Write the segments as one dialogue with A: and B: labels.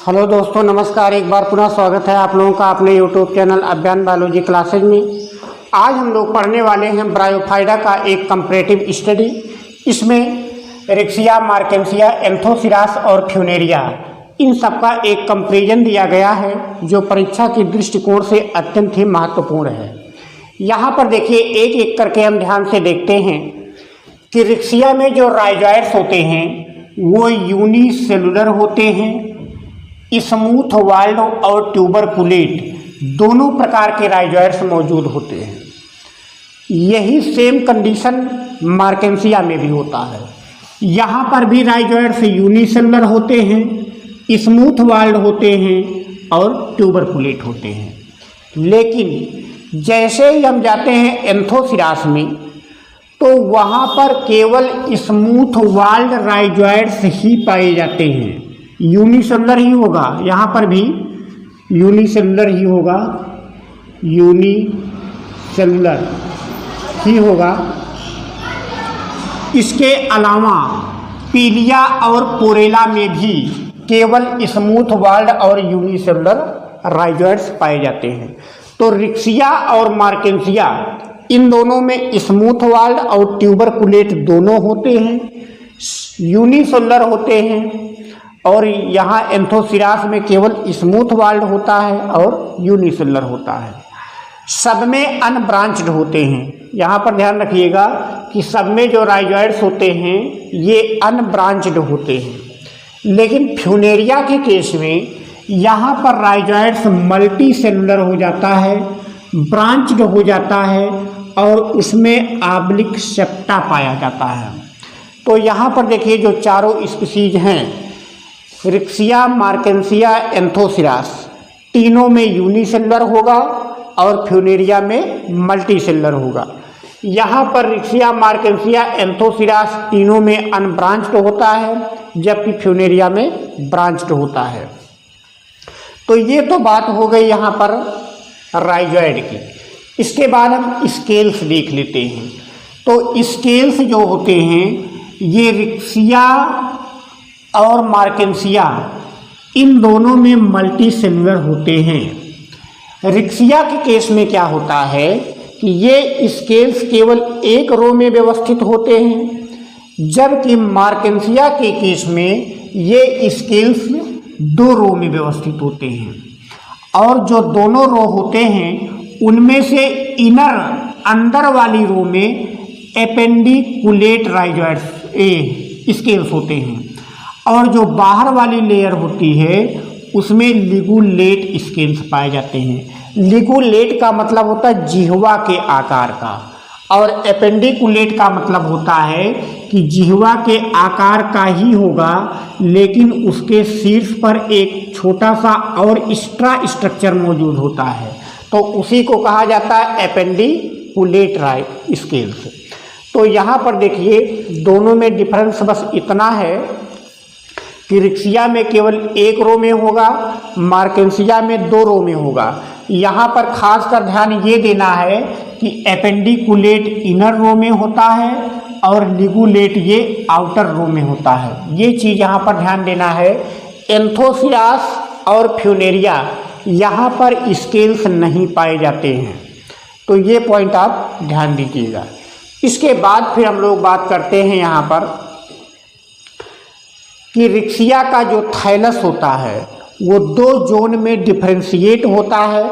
A: Hello दोस्तों, नमस्कार। एक बार पुनः स्वागत है आप लोगों का अपने यूट्यूब चैनल अभियान बायोलॉजी क्लासेज में। आज हम लोग पढ़ने वाले हैं ब्रायोफाइटा का एक कंपैरेटिव स्टडी। इसमें रिक्सिया, मार्केंसिया, एंथोसिरास और फ्यूनेरिया, इन सब का एक कंपैरिजन दिया गया है जो परीक्षा के दृष्टिकोण से अत्यंत ही महत्वपूर्ण है। यहाँ पर देखिए, एक एक करके हम ध्यान से देखते हैं कि रिक्सिया में जो राइजॉइड्स होते हैं वो यूनिसेलुलर होते हैं। स्मूथ वाल्ड और ट्यूबरकुलेट दोनों प्रकार के राइजॉइड्स मौजूद होते हैं। यही सेम कंडीशन मार्केंसिया में भी होता है। यहाँ पर भी राइजॉइड्स यूनिसेलुलर होते हैं, स्मूथ वाल्ड होते हैं और ट्यूबरकुलेट होते हैं। लेकिन जैसे ही हम जाते हैं एंथोसिरास में, तो वहाँ पर केवल स्मूथ वाल्ड राइजॉइड्स ही पाए जाते हैं। यूनिसेलुलर ही होगा, यहाँ पर भी यूनिसेलुलर ही होगा, यूनिसेलुलर ही होगा। इसके अलावा पीलिया और पोरेला में भी केवल स्मूथ वाल्ड और यूनिसेलुलर राइजॉइड्स पाए जाते हैं। तो रिक्सिया और मार्केंसिया, इन दोनों में स्मूथ वाल्ड और ट्यूबरकुलेट दोनों होते हैं, यूनिसेलुलर होते हैं। और यहाँ एंथोसिरास में केवल स्मूथ वाल्ड होता है और यूनिसेलुलर होता है। सब में अनब्रांच्ड होते हैं। यहाँ पर ध्यान रखिएगा कि सब में जो राइजॉइड्स होते हैं ये अनब्रांच्ड होते हैं। लेकिन फ्यूनेरिया के केस में यहाँ पर राइजॉइड्स मल्टी सेलुलर हो जाता है, ब्रांच्ड हो जाता है और उसमें ऑब्लिक सेप्टा पाया जाता है। तो यहाँ पर देखिए, जो चारों स्पीसीज हैं, रिक्सिया, मार्केंसिया, एंथोसिरास, तीनों में यूनिसेलुलर होगा और फ्यूनेरिया में मल्टी सेलुलर होगा। यहाँ पर रिक्सिया, मार्केंसिया, एंथोसिरास तीनों में अनब्रांच्ड होता है, जबकि फ्यूनेरिया में ब्रांच्ड होता है। तो ये तो बात हो गई यहाँ पर राइजॉइड की। इसके बाद हम स्केल्स देख लेते हैं। तो स्केल्स जो होते हैं, ये रिक्सिया और मार्केंसिया, इन दोनों में मल्टी सेलुलर होते हैं। रिक्सिया के केस में क्या होता है कि ये स्केल्स केवल एक रो में व्यवस्थित होते हैं, जबकि मार्केंसिया के केस में ये स्केल्स दो रो में व्यवस्थित होते हैं। और जो दोनों रो होते हैं उनमें से इनर, अंदर वाली रो में एपेंडिकुलेट राइजॉइड्स स्केल्स होते हैं, और जो बाहर वाली लेयर होती है उसमें लिगुलेट स्केल्स पाए जाते हैं। लिगुलेट का मतलब होता है जिह्वा के आकार का, और एपेंडिकुलेट का मतलब होता है कि जिह्वा के आकार का ही होगा, लेकिन उसके शीर्ष पर एक छोटा सा और एक्स्ट्रा स्ट्रक्चर मौजूद होता है, तो उसी को कहा जाता है एपेंडिकुलेट स्केल्स। तो यहाँ पर देखिए, दोनों में डिफरेंस बस इतना है कि रिक्सिया में केवल एक रो में होगा, मार्केंसिया में दो रो में होगा। यहाँ पर खासकर ध्यान ये देना है कि एपेंडिकुलेट इनर रो में होता है और लिगुलेट ये आउटर रो में होता है। ये चीज़ यहाँ पर ध्यान देना है। एंथोसिरास और फ्यूनेरिया, यहाँ पर स्केल्स नहीं पाए जाते हैं, तो ये पॉइंट आप ध्यान दीजिएगा। इसके बाद फिर हम लोग बात करते हैं यहाँ पर कि रिक्सिया का जो थाइलस होता है वो दो जोन में डिफरेंशिएट होता है।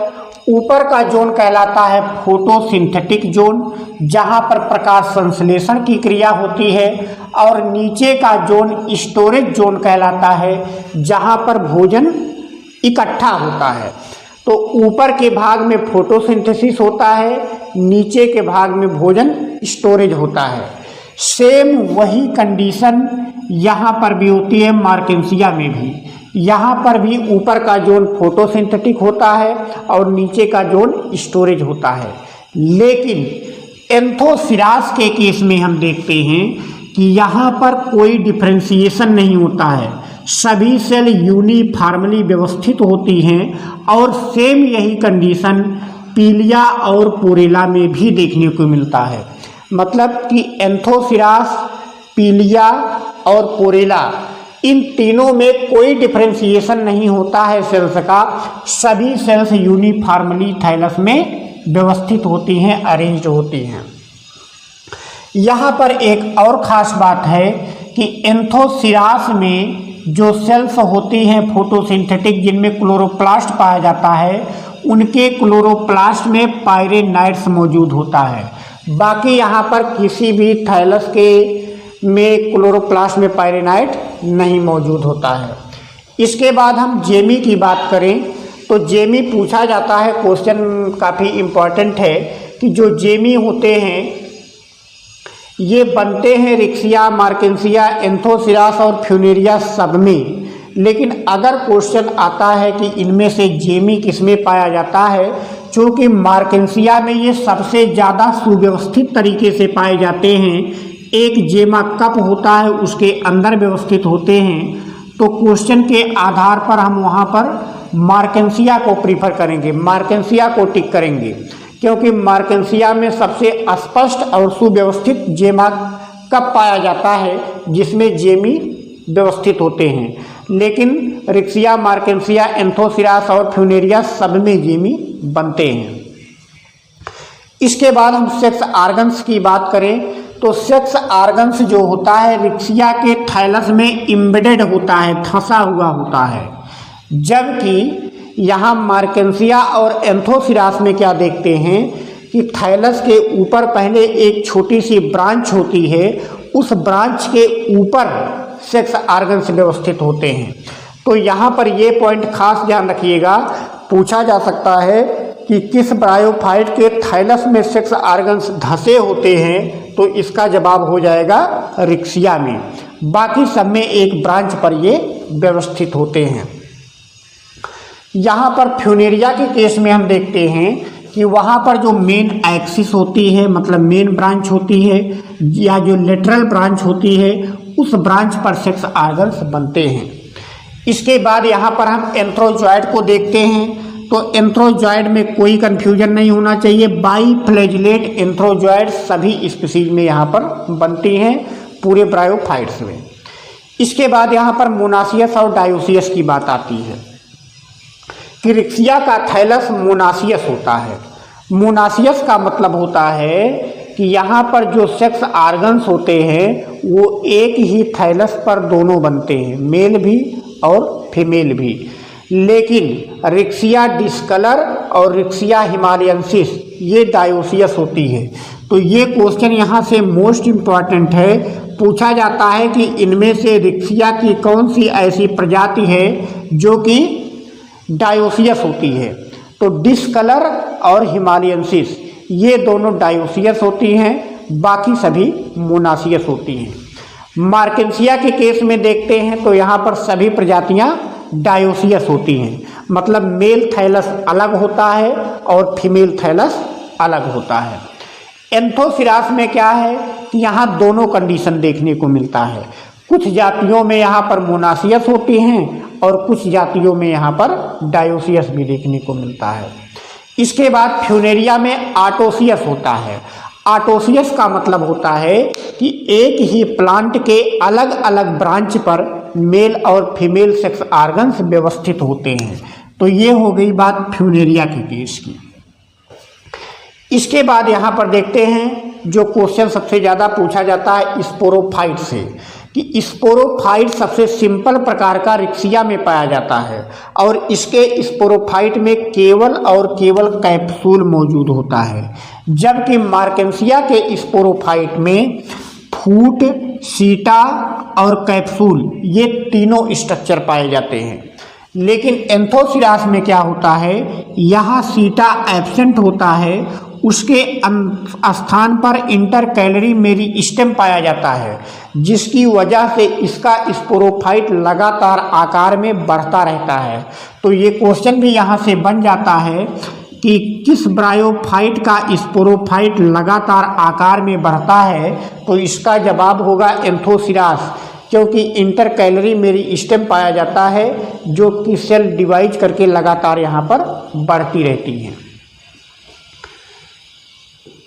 A: ऊपर का जोन कहलाता है फोटोसिंथेटिक जोन, जहाँ पर प्रकाश संश्लेषण की क्रिया होती है, और नीचे का जोन स्टोरेज जोन कहलाता है, जहाँ पर भोजन इकट्ठा होता है। तो ऊपर के भाग में फोटोसिंथेसिस होता है, नीचे के भाग में भोजन स्टोरेज होता है। सेम वही कंडीशन यहाँ पर भी होती है मार्केंसिया में भी। यहाँ पर भी ऊपर का जोन फोटोसिंथेटिक होता है और नीचे का जोन स्टोरेज होता है। लेकिन एंथोसिरास के केस में हम देखते हैं कि यहाँ पर कोई डिफरेंशिएशन नहीं होता है, सभी सेल यूनिफॉर्मली व्यवस्थित होती हैं। और सेम यही कंडीशन पीलिया और पोरेला में भी देखने को मिलता है। मतलब कि एंथोसिरास, पीलिया और पोरेला, इन तीनों में कोई डिफरेंशिएशन नहीं होता है सेल्स का, सभी सेल्स यूनिफॉर्मली थाइलस में व्यवस्थित होती हैं, अरेंज्ड होती हैं। यहाँ पर एक और ख़ास बात है कि एंथोसिरास में जो सेल्स होती हैं फोटोसिंथेटिक, जिनमें क्लोरोप्लास्ट पाया जाता है, उनके क्लोरोप्लास्ट में पायरेनाइट्स मौजूद होता है। बाकी यहाँ पर किसी भी थाइलस के में क्लोरोप्लास्ट में पायरेनाइट नहीं मौजूद होता है। इसके बाद हम जेमी की बात करें तो जेमी पूछा जाता है, क्वेश्चन काफ़ी इम्पॉर्टेंट है कि जो जेमी होते हैं ये बनते हैं रिक्सिया, मार्केंसिया, एंथोसिरास और फ्यूनेरिया सब में। लेकिन अगर क्वेश्चन आता है कि इनमें से जेमी किसमें पाया जाता है, चूँकि मार्केंसिया में ये सबसे ज़्यादा सुव्यवस्थित तरीके से पाए जाते हैं, एक जेमा कप होता है उसके अंदर व्यवस्थित होते हैं, तो क्वेश्चन के आधार पर हम वहाँ पर मार्केंसिया को प्रीफर करेंगे, मार्केंसिया को टिक करेंगे, क्योंकि मार्केंसिया में सबसे स्पष्ट और सुव्यवस्थित जेमा कप पाया जाता है जिसमें जेमी व्यवस्थित होते हैं। लेकिन रिक्सिया, मार्केंसिया, एंथोसिरास और फ्यूनेरिया सब में जेमी बनते हैं। इसके बाद हम सेक्स आर्गन्स की बात करें तो सेक्स आर्गन्स जो होता है रिक्सिया के थाइलस में इम्बेडेड होता है, धंसा हुआ होता है, जबकि यहाँ मार्केंसिया और एंथोसिरास में क्या देखते हैं कि थाइलस के ऊपर पहले एक छोटी सी ब्रांच होती है, उस ब्रांच के ऊपर सेक्स आर्गन्स व्यवस्थित होते हैं। तो यहाँ पर ये पॉइंट खास ध्यान रखिएगा, पूछा जा सकता है कि किस ब्रायोफाइट के थाइलस में सेक्स आर्गन्स धंसे होते हैं, तो इसका जवाब हो जाएगा रिक्सिया में। बाकी सब में एक ब्रांच पर ये व्यवस्थित होते हैं। यहाँ पर फ्यूनेरिया के केस में हम देखते हैं कि वहाँ पर जो मेन एक्सिस होती है, मतलब मेन ब्रांच होती है, या जो लेटरल ब्रांच होती है, उस ब्रांच पर सेक्स आर्गन्स बनते हैं। इसके बाद यहाँ पर हम एंथ्रोजॉइड को देखते हैं, तो एंथ्रोजॉइड में कोई कंफ्यूजन नहीं होना चाहिए, बाईफ्लैजिलेट एंथ्रोजॉइड सभी स्पीसीज में यहाँ पर बनती हैं, पूरे ब्रायोफाइट्स में। इसके बाद यहाँ पर मोनासियस और डायोसियस की बात आती है कि रिक्सिया का थाइलस मोनासियस होता है। मोनासियस का मतलब होता है कि यहाँ पर जो सेक्स आर्गन्स होते हैं वो एक ही थाइलस पर दोनों बनते हैं, मेल भी और फीमेल भी। लेकिन रिक्सिया डिस्कलर और रिक्सिया हिमालयंसिस ये डायोसियस होती है। तो ये क्वेश्चन यहाँ से मोस्ट इम्पॉर्टेंट है, पूछा जाता है कि इनमें से रिक्सिया की कौन सी ऐसी प्रजाति है जो कि डायोसियस होती है। तो डिस्कलर और हिमालयंसिस ये दोनों डायोसियस होती हैं, बाकी सभी मोनासियस होती हैं। मार्केंसिया के केस में देखते हैं तो यहाँ पर सभी प्रजातियाँ डायोसियस होती हैं, मतलब मेल थाइलस अलग होता है और फीमेल थाइलस अलग होता है। एंथोसिरास में क्या है कि यहाँ दोनों कंडीशन देखने को मिलता है, कुछ जातियों में यहाँ पर मोनासियस होती हैं और कुछ जातियों में यहाँ पर डायोसियस भी देखने को मिलता है। इसके बाद फ्यूनेरिया में आटोसियस होता है। आटोसियस का मतलब होता है कि एक ही प्लांट के अलग अलग ब्रांच पर मेल और फीमेल सेक्स आर्गन्स व्यवस्थित होते हैं। तो ये हो गई बात फ्यूनेरिया के केस की। इसके बाद यहाँ पर देखते हैं जो क्वेश्चन सबसे ज़्यादा पूछा जाता है स्पोरोफाइट से, कि स्पोरोफाइट सबसे सिंपल प्रकार का रिक्सिया में पाया जाता है और इसके स्पोरोफाइट में केवल और केवल कैप्सूल मौजूद होता है, जबकि मार्केंसिया के स्पोरोफाइट में फूट, सीटा और कैप्सूल ये तीनों स्ट्रक्चर पाए जाते हैं। लेकिन एंथोसिरास में क्या होता है, यहाँ सीटा एब्सेंट होता है, उसके स्थान पर इंटरकैलरी मेरिस्टेम पाया जाता है, जिसकी वजह से इसका स्पोरोफाइट लगातार आकार में बढ़ता रहता है। तो ये क्वेश्चन भी यहाँ से बन जाता है कि किस ब्रायोफाइट का स्पोरोफाइट लगातार आकार में बढ़ता है, तो इसका जवाब होगा एंथोसिरास, क्योंकि इंटरकैलरी मेरिस्टेम पाया जाता है जो कि सेल डिवाइड करके लगातार यहाँ पर बढ़ती रहती है।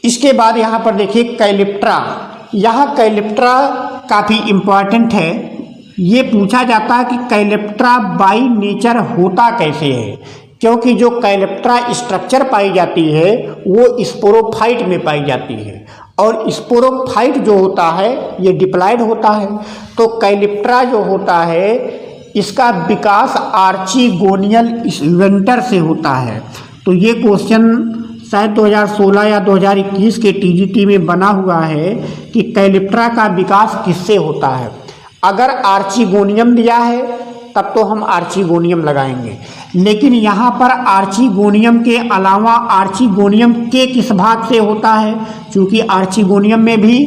A: इसके बाद यहाँ पर देखिए कैलिप्ट्रा। यहाँ कैलिप्ट्रा काफ़ी इम्पॉर्टेंट है, ये पूछा जाता है कि कैलेप्ट्रा बाई नेचर होता कैसे है, क्योंकि जो कैलेप्ट्रा स्ट्रक्चर पाई जाती है वो स्पोरोफाइट में पाई जाती है, और स्पोरोफाइट जो होता है ये डिप्लॉयड होता है। तो कैलेप्ट्रा जो होता है इसका विकास आर्चिगोनियल इवेंटर से होता है। तो ये क्वेश्चन शायद 2016 या 2021 के टीजीटी में बना हुआ है कि कैलेप्ट्रा का विकास किससे होता है। अगर आर्चिगोनियम दिया है तब तो हम आर्चिगोनियम लगाएंगे, लेकिन यहाँ पर आर्चिगोनियम के अलावा आर्चिगोनियम के किस भाग से होता है, क्योंकि आर्चिगोनियम में भी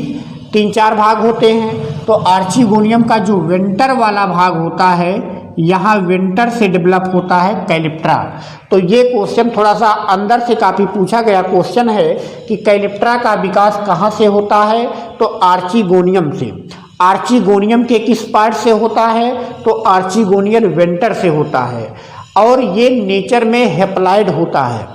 A: 3-4 भाग होते हैं। तो आर्चिगोनियम का जो वेंटर वाला भाग होता है यहाँ वेंटर से डेवलप होता है कैलेप्ट्रा। तो ये क्वेश्चन थोड़ा सा अंदर से काफ़ी पूछा गया क्वेश्चन है कि कैलेप्ट्रा का विकास कहाँ से होता है, तो आर्चिगोनियम से। आर्चिगोनियम के किस पार्ट से होता है, तो आर्चिगोनियल वेंटर से होता है, और ये नेचर में हेप्लॉयड होता है।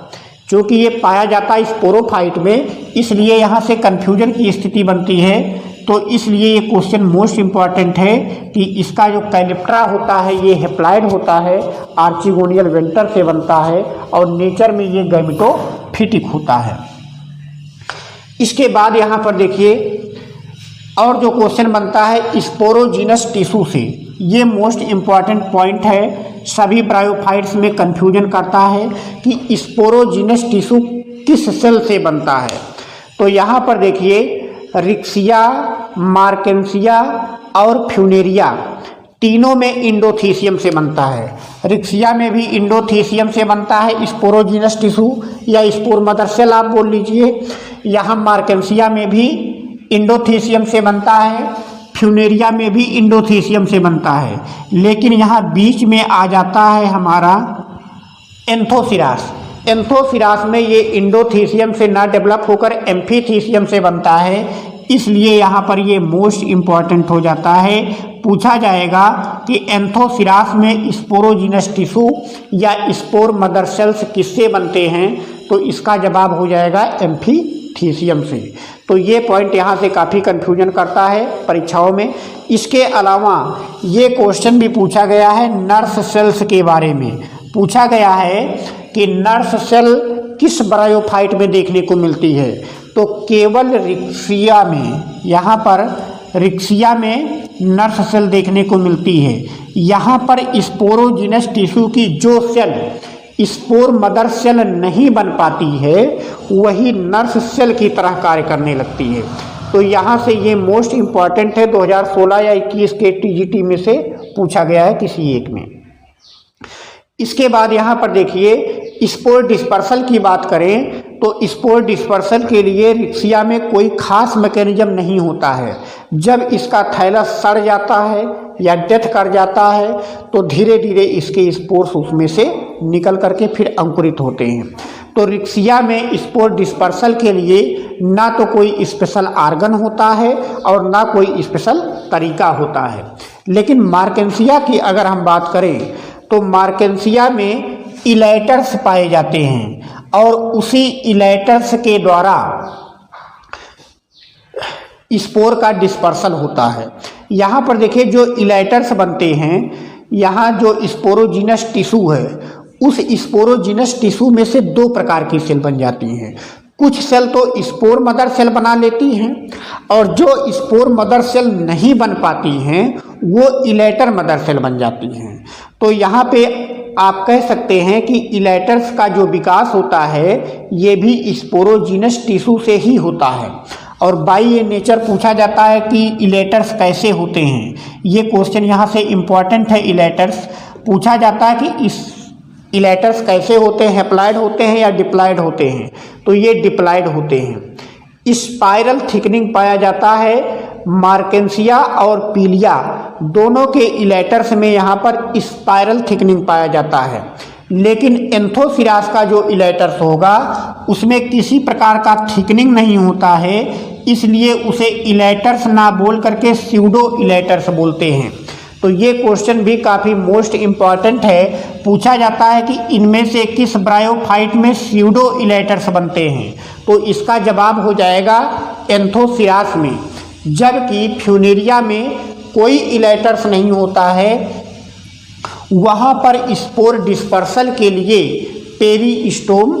A: क्योंकि ये पाया जाता है स्पोरोफाइट में, इसलिए यहाँ से कन्फ्यूजन की स्थिति बनती है। तो इसलिए ये क्वेश्चन मोस्ट इम्पॉर्टेंट है कि इसका जो कैलेप्ट्रा होता है ये हेप्लॉयड होता है, आर्चिगोनियल वेंटर से बनता है, और नेचर में ये गैमेटोफिटिक होता है। इसके बाद यहाँ पर देखिए और जो क्वेश्चन बनता है स्पोरोजीनस टिश्यू से, ये मोस्ट इम्पॉर्टेंट पॉइंट है, सभी ब्रायोफाइट्स में कंफ्यूजन करता है कि स्पोरोजीनस टिश्यू किस सेल से बनता है। तो यहाँ पर देखिए रिक्सिया, मार्केंसिया और फ्यूनेरिया तीनों में इंडोथीसियम से बनता है। रिक्सिया में भी इंडोथीसियम से बनता है स्पोरोजीनस टिश्यू या स्पोर मदर सेल आप बोल लीजिए। यहाँ मार्केंसिया में भी इंडोथीसियम से बनता है, फ्यूनेरिया में भी इंडोथीसियम से बनता है, लेकिन यहाँ बीच में आ जाता है हमारा एंथोसिरास। एंथोसिरास में ये इंडोथीसियम से ना डेवलप होकर एम्फीथीसियम से बनता है, इसलिए यहाँ पर ये मोस्ट इम्पॉर्टेंट हो जाता है। पूछा जाएगा कि एंथोसिरास में स्पोरोजीनस टिश्यू या स्पोर मदर सेल्स किससे बनते हैं, तो इसका जवाब हो जाएगा एम्फीथीसियम से। तो ये पॉइंट यहाँ से काफ़ी कन्फ्यूजन करता है परीक्षाओं में। इसके अलावा ये क्वेश्चन भी पूछा गया है नर्स सेल्स के बारे में। पूछा गया है कि नर्स सेल किस ब्रायोफाइट में देखने को मिलती है, तो केवल रिक्सिया में, यहाँ पर रिक्सिया में नर्स सेल देखने को मिलती है। यहाँ पर स्पोरोजीनस टिश्यू की जो सेल स्पोर मदर सेल नहीं बन पाती है वही नर्स सेल की तरह कार्य करने लगती है। तो यहाँ से ये मोस्ट इम्पॉर्टेंट है, 2016 या 21 के टीजीटी में से पूछा गया है किसी एक में। इसके बाद यहाँ पर देखिए स्पोर डिस्पर्सल की बात करें तो स्पोर डिस्पर्सल के लिए रिक्सिया में कोई खास मैकेनिज्म नहीं होता है। जब इसका थैलस सड़ जाता है या डेथ कर जाता है तो धीरे धीरे इसके स्पोर्स उसमें से निकल करके फिर अंकुरित होते हैं। तो रिक्सिया में स्पोर डिस्पर्सल के लिए ना तो कोई स्पेशल आर्गन होता है और ना कोई स्पेशल तरीका होता है। लेकिन मार्केंसिया की अगर हम बात करें तो मार्केंसिया में इलेटर्स पाए जाते हैं और उसी इलेटर्स के द्वारा स्पोर का डिस्पर्सल होता है। यहाँ पर देखिए जो इलेटर्स बनते हैं, यहाँ जो स्पोरोजीनस टिश्यू है उस स्पोरोजीनस टिश्यू में से 2 प्रकार की सेल बन जाती हैं। कुछ सेल तो स्पोर मदर सेल बना लेती हैं और जो स्पोर मदर सेल नहीं बन पाती हैं वो इलेटर मदर सेल बन जाती हैं। तो यहाँ पे आप कह सकते हैं कि इलेटर्स का जो विकास होता है ये भी स्पोरोजीनस टिश्यू से ही होता है। और बाय ये नेचर पूछा जाता है कि इलेटर्स कैसे होते हैं। ये क्वेश्चन यहाँ से इम्पॉर्टेंट है। इलेटर्स पूछा जाता है कि इस इलेटर्स कैसे होते हैं, हैप्लॉयड होते हैं या डिप्लॉयड होते हैं, तो ये डिप्लॉयड होते हैं। स्पाइरल थिकनिंग पाया जाता है मार्केंसिया और पीलिया दोनों के इलेटर्स में, यहाँ पर स्पाइरल थिकनिंग पाया जाता है। लेकिन एंथोसिरास का जो इलेटर्स होगा उसमें किसी प्रकार का थिकनिंग नहीं होता है, इसलिए उसे इलेटर्स ना बोल करके स्यूडो इलेटर्स बोलते हैं। तो ये क्वेश्चन भी काफ़ी मोस्ट इम्पॉर्टेंट है। पूछा जाता है कि इनमें से किस ब्रायोफाइट में स्यूडो इलेटर्स बनते हैं, तो इसका जवाब हो जाएगा एंथोसिरास में। जबकि फ्यूनेरिया में कोई इलेटर्स नहीं होता है वहाँ पर स्पोर डिस्पर्सल के लिए पेरिस्टोम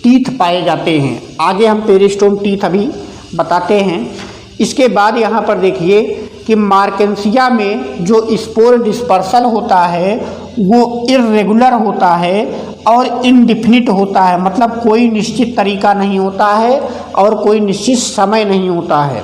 A: टीथ पाए जाते हैं। आगे हम पेरिस्टोम टीथ अभी बताते हैं। इसके बाद यहाँ पर देखिए कि मार्केंसिया में जो स्पोर डिस्पर्सल होता है वो इर्रेगुलर होता है और इनडिफिनिट होता है, मतलब कोई निश्चित तरीका नहीं होता है और कोई निश्चित समय नहीं होता है।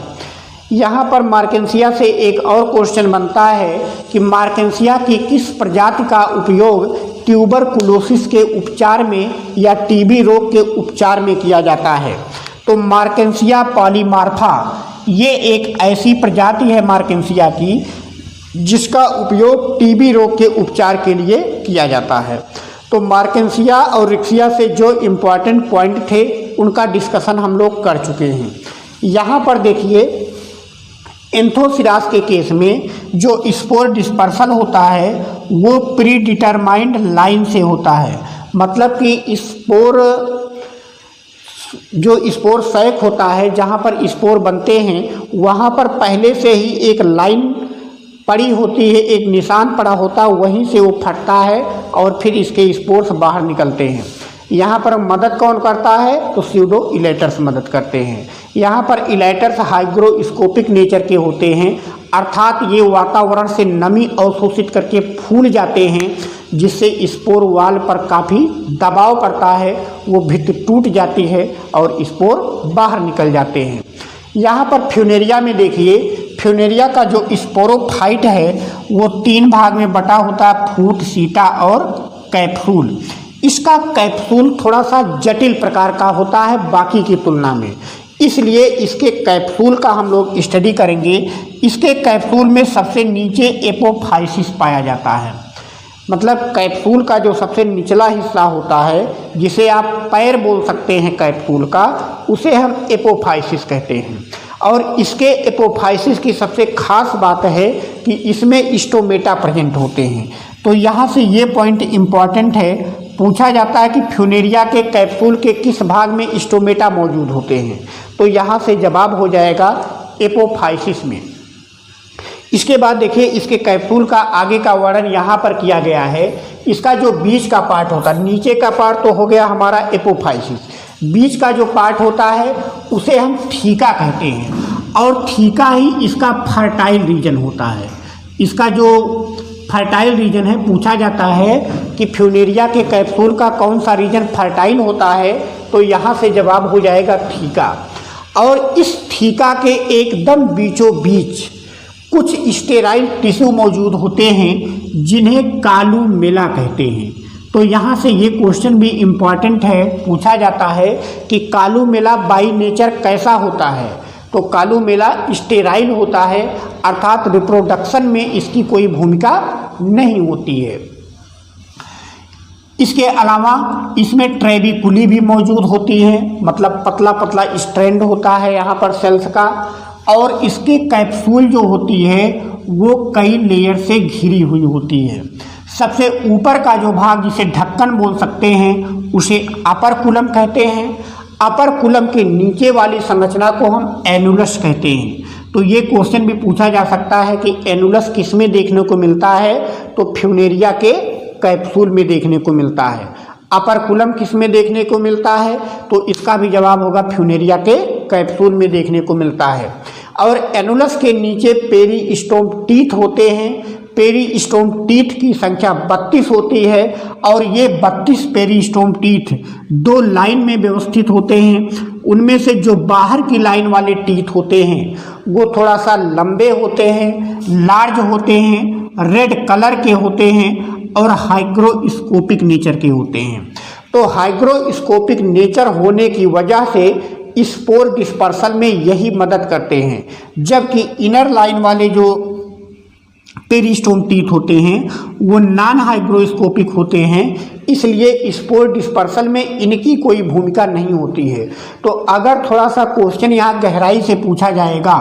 A: यहाँ पर मार्केंसिया से एक और क्वेश्चन बनता है कि मार्केंसिया की किस प्रजाति का उपयोग ट्यूबरकुलोसिस के उपचार में या टीबी रोग के उपचार में किया जाता है। तो मार्केंसिया पॉलीमार्फा ये एक ऐसी प्रजाति है मार्केंसिया की जिसका उपयोग टीबी रोग के उपचार के लिए किया जाता है। तो मार्केंसिया और रिक्सिया से जो इम्पॉर्टेंट पॉइंट थे उनका डिस्कशन हम लोग कर चुके हैं। यहाँ पर देखिए एंथोसिरास के केस में जो स्पोर डिस्पर्सल होता है वो प्री डिटरमाइंड लाइन से होता है, मतलब कि स्पोर सैक होता है जहाँ पर स्पोर बनते हैं वहाँ पर पहले से ही एक लाइन पड़ी होती है, एक निशान पड़ा होता है, वहीं से वो फटता है और फिर इसके स्पोर्स बाहर निकलते हैं। यहाँ पर मदद कौन करता है? तो स्यूडो इलेटर्स मदद करते हैं। यहाँ पर इलेटर्स हाइग्रोस्कोपिक नेचर के होते हैं, अर्थात ये वातावरण से नमी अवशोषित करके फूल जाते हैं जिससे स्पोर वाल पर काफ़ी दबाव पड़ता है, वो भित्ति टूट जाती है और स्पोर बाहर निकल जाते हैं। यहाँ पर फ्यूनेरिया में देखिए, फ्यूनेरिया का जो स्पोरोफाइट है वो 3 भाग में बटा होता है, फूट, सीटा और कैप्सूल। इसका कैप्सूल थोड़ा सा जटिल प्रकार का होता है बाकी की तुलना में, इसलिए इसके कैप्सूल का हम लोग स्टडी करेंगे। इसके कैप्सूल में सबसे नीचे एपोफाइसिस पाया जाता है, मतलब कैप्सूल का जो सबसे निचला हिस्सा होता है जिसे आप पैर बोल सकते हैं कैप्सूल का, उसे हम एपोफाइसिस कहते हैं। और इसके एपोफाइसिस की सबसे खास बात है कि इसमें स्टोमेटा प्रेजेंट होते हैं। तो यहाँ से ये पॉइंट इम्पॉर्टेंट है, पूछा जाता है कि फ्यूनेरिया के कैप्सूल के किस भाग में स्टोमेटा मौजूद होते हैं, तो यहाँ से जवाब हो जाएगा एपोफाइसिस में। इसके बाद देखिए इसके कैप्सूल का आगे का वर्णन यहाँ पर किया गया है। इसका जो बीच का पार्ट होता है, नीचे का पार्ट तो हो गया हमारा एपोफाइसिस, बीच का जो पार्ट होता है उसे हम थीका कहते हैं और थीका ही इसका फर्टाइल रीजन होता है। इसका जो फर्टाइल रीजन है, पूछा जाता है कि फ्यूनेरिया के कैप्सूल का कौन सा रीजन फर्टाइल होता है, तो यहाँ से जवाब हो जाएगा थीका। और इस थीका के एकदम बीचों बीच कुछ स्टेराइल टिश्यू मौजूद होते हैं जिन्हें कालुमेला कहते हैं। तो यहाँ से ये क्वेश्चन भी इम्पॉर्टेंट है, पूछा जाता है कि कालुमेला बाई नेचर कैसा होता है, तो कालुमेला स्टेराइल होता है, अर्थात रिप्रोडक्शन में इसकी कोई भूमिका नहीं होती है। इसके अलावा इसमें ट्रेबिकुली भी मौजूद होती है, मतलब पतला पतला स्ट्रैंड होता है यहाँ पर सेल्स का, और इसके कैप्सूल जो होती है वो कई लेयर से घिरी हुई होती है। सबसे ऊपर का जो भाग जिसे ढक्कन बोल सकते हैं उसे अपर कुलम कहते हैं। अपर कुलम के नीचे वाली संरचना को हम एनुलस कहते हैं। तो ये क्वेश्चन भी पूछा जा सकता है कि एनुलस किस में देखने को मिलता है, तो फ्यूनेरिया के कैप्सूल में देखने को मिलता है। अपर कुलम किस में देखने को मिलता है, तो इसका भी जवाब होगा फ्यूनेरिया के कैप्सूल में देखने को मिलता है। और एनुलस के नीचे पेरिस्टोम टीथ होते हैं। पेरिस्टोम टीथ की संख्या 32 होती है और ये 32 पेरिस्टोम टीथ 2 लाइन में व्यवस्थित होते हैं। उनमें से जो बाहर की लाइन वाले टीथ होते हैं वो थोड़ा सा लंबे होते हैं, लार्ज होते हैं, रेड कलर के होते हैं और हाइग्रोस्कोपिक नेचर के होते हैं। तो हाइग्रोस्कोपिक नेचर होने की वजह से स्पोर डिस्पर्सल में यही मदद करते हैं, जबकि इनर लाइन वाले जो पेरिस्टोम टीथ होते हैं वो नॉन हाइग्रोस्कोपिक होते हैं, इसलिए स्पोर डिस्पर्सल में इनकी कोई भूमिका नहीं होती है। तो अगर थोड़ा सा क्वेश्चन यहाँ गहराई से पूछा जाएगा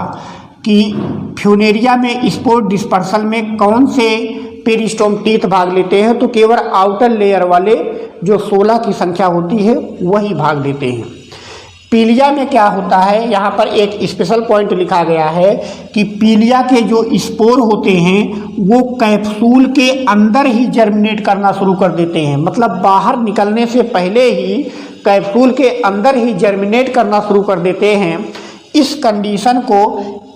A: कि फ्यूनेरिया में स्पोर डिस्पर्सल में कौन से पेरिस्टोम टीथ भाग लेते हैं, तो केवल आउटर लेयर वाले जो 16 की संख्या होती है वही भाग लेते हैं। पीलिया में क्या होता है, यहाँ पर एक स्पेशल पॉइंट लिखा गया है कि पीलिया के जो स्पोर होते हैं वो कैप्सूल के अंदर ही जर्मिनेट करना शुरू कर देते हैं, मतलब बाहर निकलने से पहले ही कैप्सूल के अंदर ही जर्मिनेट करना शुरू कर देते हैं। इस कंडीशन को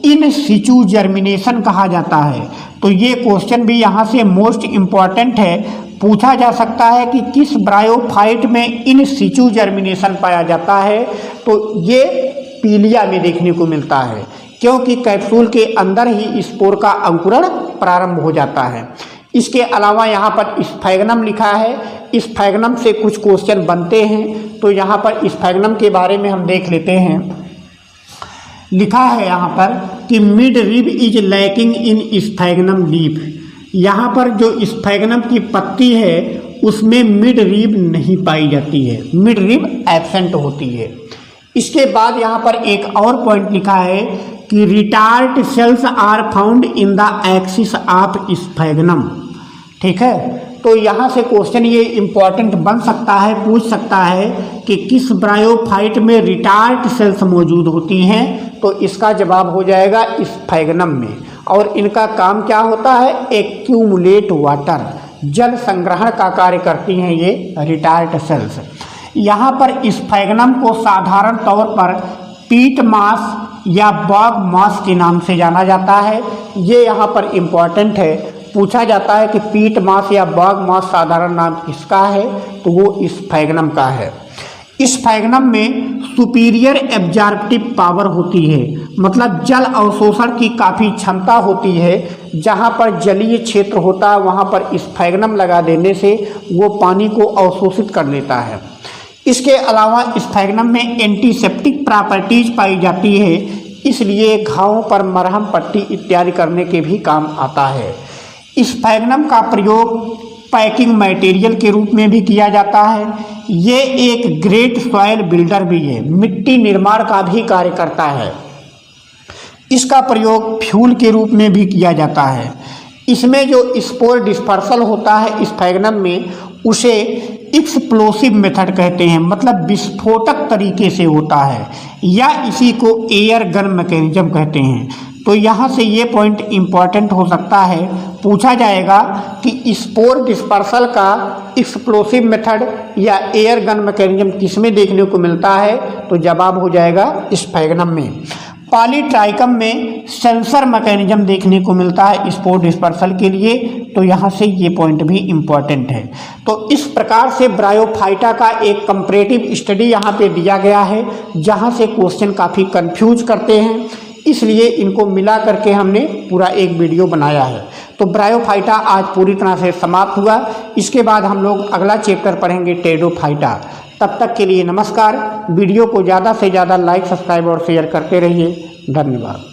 A: इन सिचू जर्मिनेशन कहा जाता है। तो ये क्वेश्चन भी यहाँ से मोस्ट इम्पॉर्टेंट है, पूछा जा सकता है कि किस ब्रायोफाइट में इन सिचू जर्मिनेशन पाया जाता है। तो ये पीलिया में देखने को मिलता है, क्योंकि कैप्सूल के अंदर ही स्पोर का अंकुरण प्रारंभ हो जाता है। इसके अलावा यहाँ पर स्फैग्नम लिखा है, स्फैग्नम से कुछ क्वेश्चन बनते हैं, तो यहाँ पर स्फैग्नम के बारे में हम देख लेते हैं। लिखा है यहाँ पर कि mid rib is lacking in sphagnum leaf. यहाँ पर जो स्फैग्नम की पत्ती है उसमें मिड रिब नहीं पाई जाती है, मिड रिब एब्सेंट होती है। इसके बाद यहाँ पर एक और पॉइंट लिखा है कि retort cells are found in the axis of sphagnum. ठीक है, तो यहाँ से क्वेश्चन ये इम्पॉर्टेंट बन सकता है, पूछ सकता है कि किस ब्रायोफाइट में रिटार्ड सेल्स मौजूद होती हैं। तो इसका जवाब हो जाएगा स्फैग्नम में। और इनका काम क्या होता है, एक्यूमुलेट वाटर, जल संग्रहण का कार्य करती हैं ये रिटार्ड सेल्स। यहाँ पर स्फैग्नम को साधारण तौर पर पीट मास या बॉग मास के नाम से जाना जाता है। ये यहाँ पर इम्पॉर्टेंट है, पूछा जाता है कि पीट मास या बॉग मास साधारण नाम किसका है, तो वो स्फैग्नम का है। स्फैग्नम में सुपीरियर एब्जॉर्प्टिव पावर होती है, मतलब जल अवशोषण की काफ़ी क्षमता होती है। जहाँ पर जलीय क्षेत्र होता है वहाँ पर स्फैग्नम लगा देने से वो पानी को अवशोषित कर लेता है। इसके अलावा स्फैग्नम में एंटीसेप्टिक प्रॉपर्टीज पाई जाती है, इसलिए घावों पर मरहम पट्टी इत्यादि करने के भी काम आता है। स्फैग्नम का प्रयोग पैकिंग मटेरियल के रूप में भी किया जाता है। ये एक ग्रेट सॉइल बिल्डर भी है, मिट्टी निर्माण का भी कार्य करता है। इसका प्रयोग फ्यूल के रूप में भी किया जाता है। इसमें जो स्पोर डिस्पर्सल होता है स्फैग्नम में, उसे एक्सप्लोसिव मेथड कहते हैं, मतलब विस्फोटक तरीके से होता है, या इसी को एयर गन मैकेनिज्म कहते हैं। तो यहाँ से ये पॉइंट इम्पॉर्टेंट हो सकता है, पूछा जाएगा कि स्पोर डिस्पर्सल का एक्सप्लोसिव मेथड या एयर गन मैकेनिज्म किसमें देखने को मिलता है, तो जवाब हो जाएगा स्फैग्नम में। पॉलीट्राइकम में सेंसर मैकेनिज्म देखने को मिलता है स्पोर डिस्पर्सल के लिए, तो यहाँ से ये पॉइंट भी इम्पॉर्टेंट है। तो इस प्रकार से ब्रायोफाइटा का एक कंपैरेटिव स्टडी यहाँ पे दिया गया है, जहाँ से क्वेश्चन काफ़ी कंफ्यूज करते हैं, इसलिए इनको मिला करके हमने पूरा एक वीडियो बनाया है। तो ब्रायोफाइटा आज पूरी तरह से समाप्त हुआ। इसके बाद हम लोग अगला चैप्टर पढ़ेंगे टेरिडोफाइटा। तब तक के लिए नमस्कार। वीडियो को ज़्यादा से ज़्यादा लाइक, सब्सक्राइब और शेयर करते रहिए। धन्यवाद।